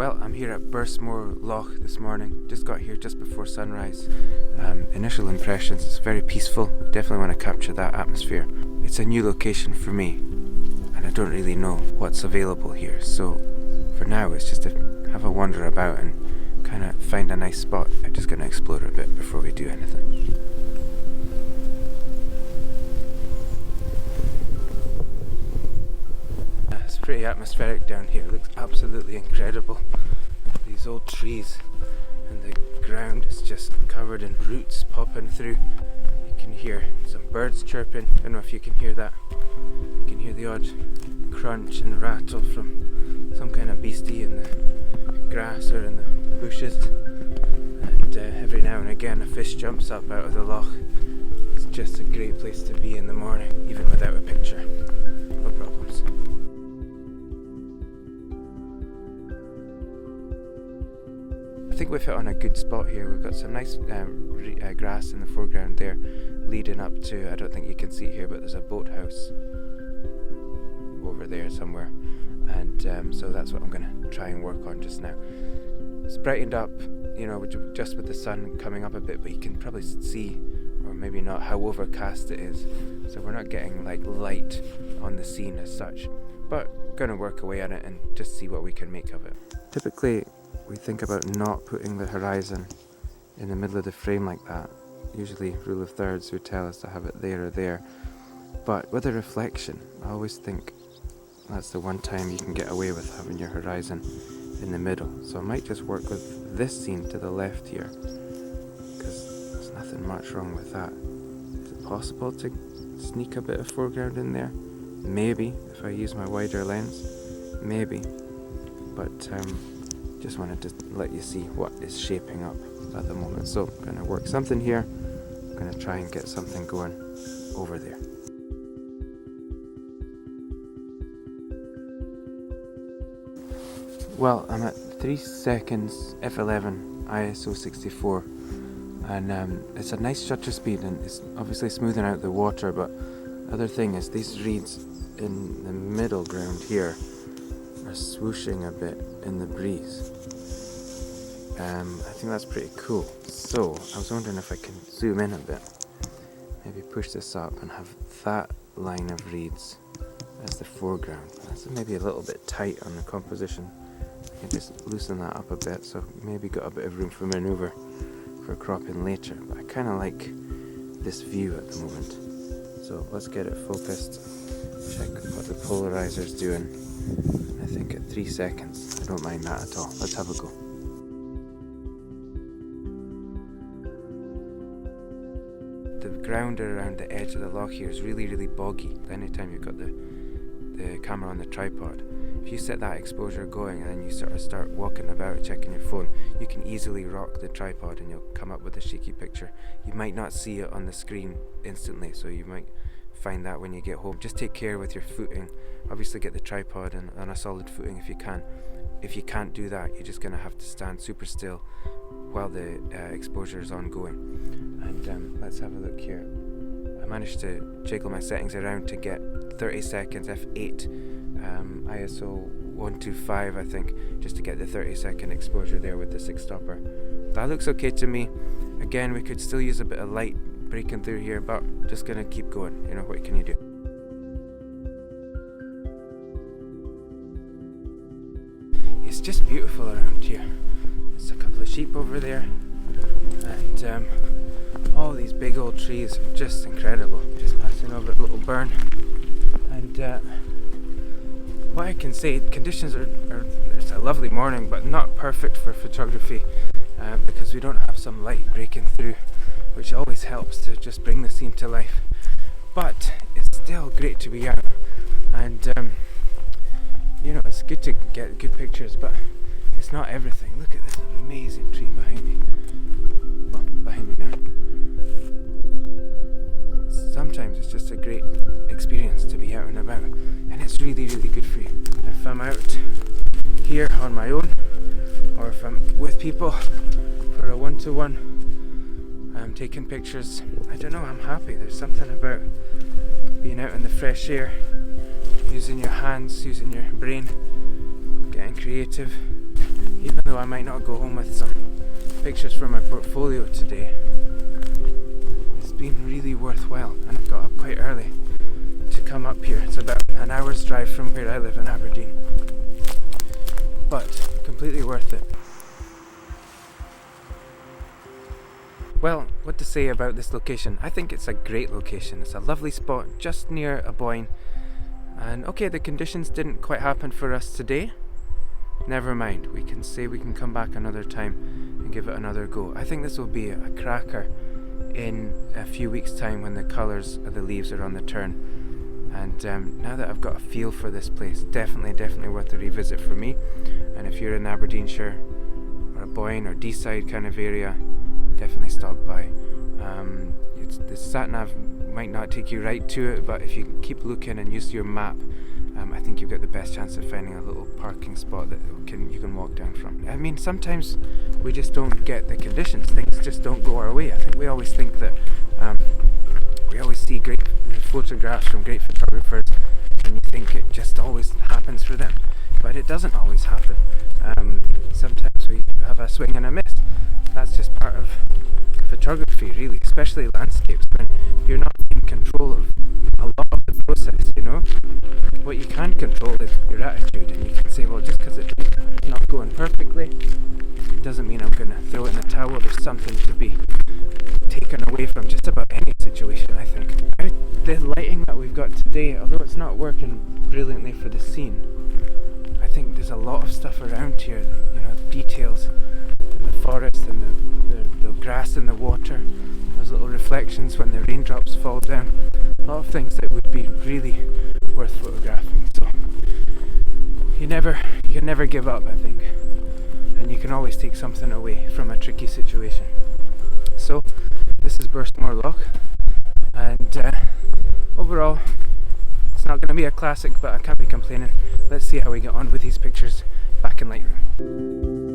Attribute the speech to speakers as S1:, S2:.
S1: Well, I'm here at Birsemore Loch this morning. Just got here just before sunrise. Initial impressions, it's very peaceful. Definitely want to capture that atmosphere. It's a new location for me, and I don't really know what's available here. So for now, it's just to have a wander about and kind of find a nice spot. I'm just going to explore a bit before we do anything. It's pretty atmospheric down here. It looks absolutely incredible. These old trees, and the ground is just covered in roots popping through. You can hear some birds chirping. I don't know if you can hear that. You can hear the odd crunch and rattle from some kind of beastie in the grass or in the bushes. And every now and again a fish jumps up out of the loch. It's just a great place to be in the morning, even without a picture. No problems. I think we've hit on a good spot here. We've got some nice grass in the foreground there, leading up to, I don't think you can see it here, but there's a boathouse over there somewhere, and so that's what I'm going to try and work on just now. It's brightened up, you know, just with the sun coming up a bit, but you can probably see, or maybe not, how overcast it is, so we're not getting like light on the scene as such, but going to work away at it and just see what we can make of it. Typically we think about not putting the horizon in the middle of the frame like that. Usually rule of thirds would tell us to have it there or there, but with a reflection I always think that's the one time you can get away with having your horizon in the middle. So I might just work with this scene to the left here, because there's nothing much wrong with that. Is it possible to sneak a bit of foreground in there? Maybe, if I use my wider lens, maybe, but just wanted to let you see what is shaping up at the moment. So I'm going to work something here. I'm going to try and get something going over there. Well, I'm at 3 seconds f11 ISO 64, and it's a nice shutter speed, and it's obviously smoothing out the water, but the other thing is these reeds in the middle ground here are swooshing a bit in the breeze. I think that's pretty cool. So I was wondering if I can zoom in a bit, maybe push this up and have that line of reeds as the foreground. That's maybe a little bit tight on the composition. I can just loosen that up a bit, so maybe got a bit of room for manoeuvre for cropping later, but I kind of like this view at the moment. So let's get it focused, check what the polarizer's doing. I think at 3 seconds, I don't mind that at all. Let's have a go. The ground around the edge of the loch here is really boggy. Anytime you've got the camera on the tripod, if you set that exposure going and then you sort of start walking about checking your phone, you can easily rock the tripod and you'll come up with a shaky picture. You might not see it on the screen instantly, so you might find that when you get home. Just take care with your footing. Obviously get the tripod on a solid footing if you can. If you can't do that, you're just going to have to stand super still while the exposure is ongoing. And let's have a look here. I managed to jiggle my settings around to get 30 seconds f8 ISO 125, I think, just to get the 30-second exposure there with the 6-stopper. That looks okay to me. Again, we could still use a bit of light breaking through here, but just gonna keep going. You know, what can you do? It's just beautiful around here. There's a couple of sheep over there, and all these big old trees are just incredible. Just passing over a little burn, and what I can say, conditions are it's a lovely morning, but not perfect for photography, because we don't have some light breaking through, which always helps to just bring the scene to life. But it's still great to be out, and you know, it's good to get good pictures, but it's not everything. Look at this amazing tree behind me. Well, behind me now. Sometimes it's just a great experience to be out and about, and it's really good for you. If I'm out here on my own, or if I'm with people for a one-to-one, I'm taking pictures, I don't know, I'm happy. There's something about being out in the fresh air, using your hands, using your brain, getting creative. Even though I might not go home with some pictures for my portfolio today, it's been really worthwhile, and I've got up quite early to come up here. It's about an hour's drive from where I live in Aberdeen, but completely worth it. Well, what to say about this location? I think it's a great location. It's a lovely spot just near Aboyne. And okay, the conditions didn't quite happen for us today. Never mind, we can say we can come back another time and give it another go. I think this will be a cracker in a few weeks' time when the colours of the leaves are on the turn. And now that I've got a feel for this place, definitely worth a revisit for me. And if you're in Aberdeenshire or Aboyne or D-side kind of area, definitely stop by. The sat-nav might not take you right to it, but if you keep looking and use your map, I think you've got the best chance of finding a little parking spot that you can walk down from. I mean, sometimes we just don't get the conditions. Things just don't go our way. I think we always think that we always see great photographs from great photographers, and you think it just always happens for them, but it doesn't always happen. Sometimes we have a swing and a miss. That's just part of photography, really, especially landscapes, when you're not in control of a lot of the process, you know. What you can control is your attitude, and you can say, well, just because it's not going perfectly, it doesn't mean I'm going to throw it in the towel. There's something to be taken away from just about any situation, I think. The lighting that we've got today, although it's not working brilliantly for the scene, I think there's a lot of stuff around here, you know, details in the forest and the grass in the water, those little reflections when the raindrops fall down, a lot of things that would be really worth photographing. So you can never give up, I think, and you can always take something away from a tricky situation. So this is Birsemore Loch, and overall it's not going to be a classic, but I can't be complaining. Let's see how we get on with these pictures back in Lightroom.